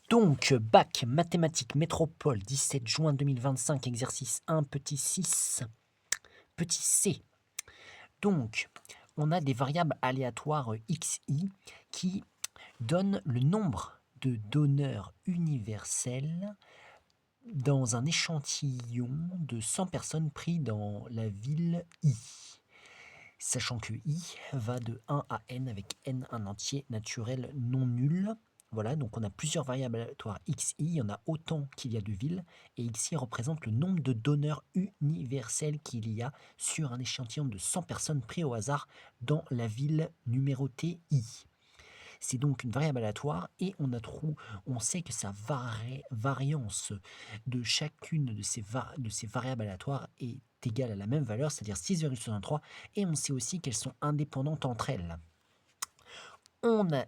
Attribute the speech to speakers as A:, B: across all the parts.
A: Donc, bac, mathématiques, métropole, 17 juin 2025, exercice 1, petit 6, petit c. Donc, on a des variables aléatoires xi qui donnent le nombre de donneurs universels dans un échantillon de 100 personnes pris dans la ville I. Sachant que I va de 1 à n avec n un entier naturel non nul. Voilà, donc on a plusieurs variables aléatoires xi, il y en a autant qu'il y a de villes, et xi représente le nombre de donneurs universels qu'il y a sur un échantillon de 100 personnes pris au hasard dans la ville numérotée I. C'est donc une variable aléatoire et on sait que sa variance de chacune de ces variables aléatoires est égale à la même valeur, c'est-à-dire 6,63, et on sait aussi qu'elles sont indépendantes entre elles.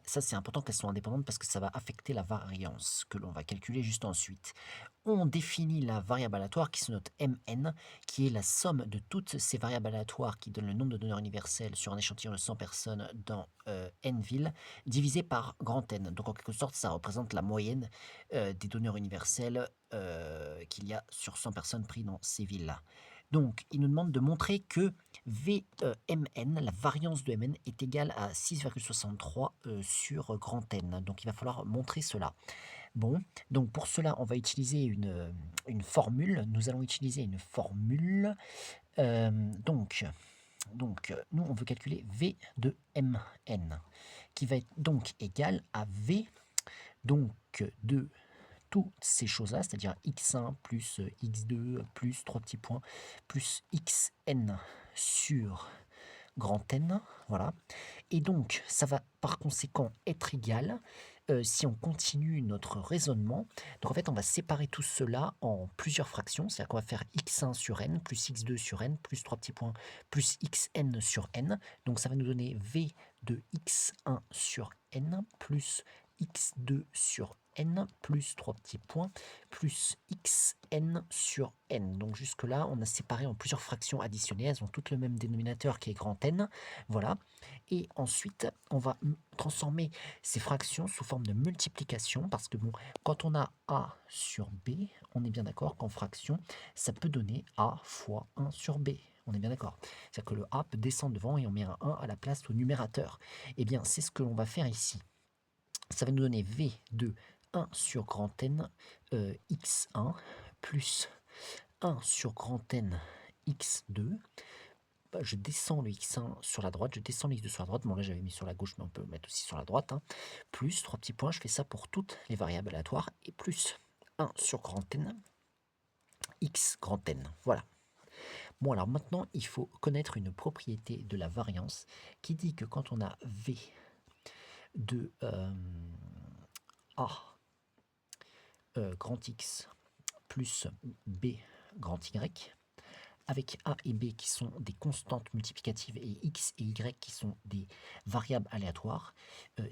A: Ça c'est important qu'elles soient indépendantes parce que ça va affecter la variance que l'on va calculer juste ensuite. On définit la variable aléatoire qui se note Mn, qui est la somme de toutes ces variables aléatoires qui donnent le nombre de donneurs universels sur un échantillon de 100 personnes dans n villes, divisé par grand N. Donc en quelque sorte, ça représente la moyenne des donneurs universels qu'il y a sur 100 personnes pris dans ces villes-là. Donc, il nous demande de montrer que Vmn, la variance de Mn, est égale à 6,63 sur grand N. Donc, il va falloir montrer cela. Bon, donc pour cela, on va utiliser une formule. Nous allons utiliser une formule. Nous, on veut calculer V de Mn, qui va être donc égal à V donc de toutes ces choses-là, c'est-à-dire x1 plus x2 plus 3 petits points plus xn sur grand N, voilà. Et donc, ça va par conséquent être égal, si on continue notre raisonnement, donc en fait, on va séparer tout cela en plusieurs fractions, c'est-à-dire qu'on va faire x1 sur n, plus x2 sur n, plus 3 petits points, plus xn sur n, donc ça va nous donner v de x1 sur n, plus x2 sur n, plus 3 petits points, plus xn sur n. Donc jusque-là, on a séparé en plusieurs fractions additionnées, elles ont toutes le même dénominateur qui est grand N, voilà. Et ensuite, on va transformer ces fractions sous forme de multiplication, parce que bon, quand on a a sur b, on est bien d'accord qu'en fraction, ça peut donner a fois 1 sur b. On est bien d'accord. C'est-à-dire que le a peut descendre devant et on met un 1 à la place au numérateur. Eh bien, c'est ce que l'on va faire ici. Ça va nous donner v de 1 sur grand N x1 plus 1 sur grand N x2. Je descends le x1 sur la droite, je descends le x2 sur la droite. Bon, là, j'avais mis sur la gauche, mais on peut le mettre aussi sur la droite. Plus 3 petits points, je fais ça pour toutes les variables aléatoires. Et plus 1 sur grand N, x grand N. Voilà. Bon, alors maintenant, il faut connaître une propriété de la variance qui dit que quand on a v de a grand X plus b grand Y, avec a et b qui sont des constantes multiplicatives et x et y qui sont des variables aléatoires,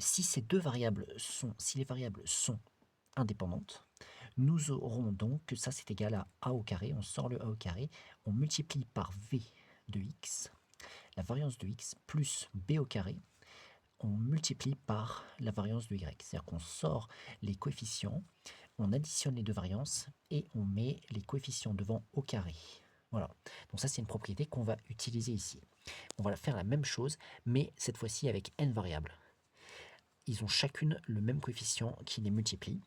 A: si les variables sont indépendantes, nous aurons donc que ça c'est égal à a au carré, on sort le a au carré, on multiplie par v de x, la variance de x, plus b au carré, on multiplie par la variance de y. C'est-à-dire qu'on sort les coefficients, on additionne les deux variances et on met les coefficients devant au carré. Voilà. Donc ça, c'est une propriété qu'on va utiliser ici. On va faire la même chose, mais cette fois-ci avec n variables. Ils ont chacune le même coefficient qui les multiplie.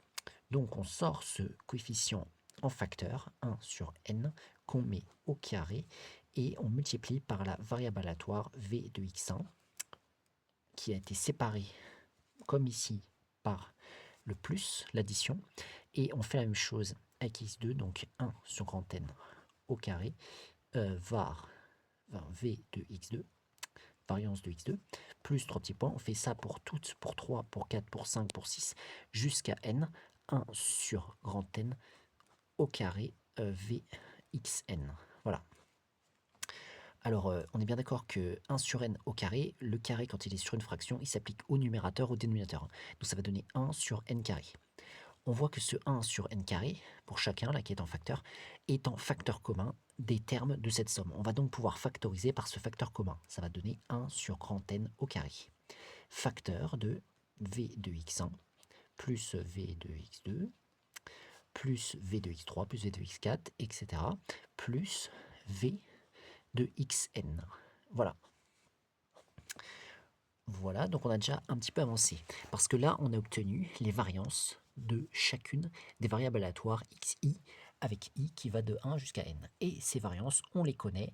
A: Donc on sort ce coefficient en facteur, 1 sur n, qu'on met au carré, et on multiplie par la variable aléatoire v de x1, qui a été séparée, comme ici, par le plus, l'addition, et on fait la même chose avec x2, donc 1 sur grand N au carré, var v de x2, variance de x2, plus 3 petits points, on fait ça pour toutes, pour 3, pour 4, pour 5, pour 6, jusqu'à n, 1 sur grand N au carré, vxn. Voilà. Alors, on est bien d'accord que 1 sur n au carré, le carré, quand il est sur une fraction, il s'applique au numérateur, au dénominateur. Donc ça va donner 1 sur n carré. On voit que ce 1 sur n carré, pour chacun, là qui est en facteur commun des termes de cette somme. On va donc pouvoir factoriser par ce facteur commun. Ça va donner 1 sur grand N au carré. Facteur de v de x1 plus V de x2, plus V de x3, plus V de x4, etc., plus V de xn. Voilà. Voilà, donc on a déjà un petit peu avancé. Parce que là, on a obtenu les variances de chacune des variables aléatoires xi avec i qui va de 1 jusqu'à n. Et ces variances, on les connaît,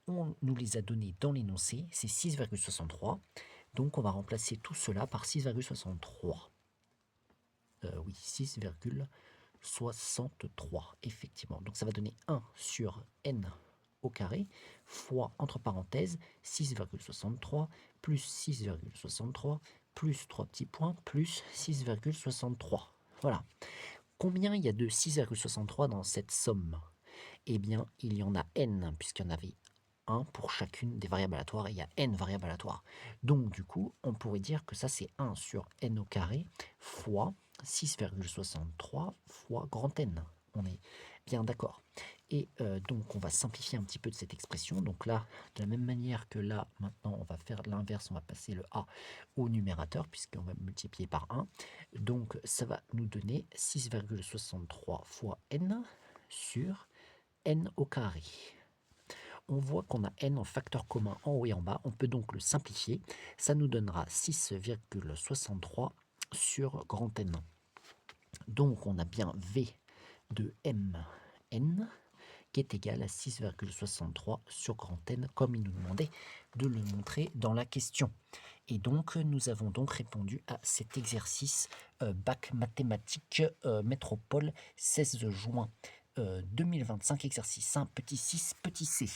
A: on nous les a données dans l'énoncé, c'est 6,63. Donc on va remplacer tout cela par 6,63. Oui, 6,63, effectivement. Donc ça va donner 1 sur n au carré fois, entre parenthèses, 6,63 plus 6,63 plus 3 petits points plus 6,63. Voilà. Combien il y a de 6,63 dans cette somme? Eh bien, il y en a n, puisqu'il y en avait 1 pour chacune des variables aléatoires, et il y a n variables aléatoires. Donc, du coup, on pourrait dire que ça, c'est 1 sur n au carré fois 6,63 fois grand N. On est bien d'accord. Et donc, on va simplifier un petit peu de cette expression. Donc là, de la même manière que là, maintenant, on va faire l'inverse. On va passer le a au numérateur, puisqu'on va multiplier par 1. Donc, ça va nous donner 6,63 fois n sur n au carré. On voit qu'on a n en facteur commun en haut et en bas. On peut donc le simplifier. Ça nous donnera 6,63 sur grand N. Donc, on a bien V de mn qui est égal à 6,63 sur grand N, comme il nous demandait de le montrer dans la question. Et donc, nous avons donc répondu à cet exercice bac mathématiques métropole 16 juin 2025, exercice 1, petit 6, petit c.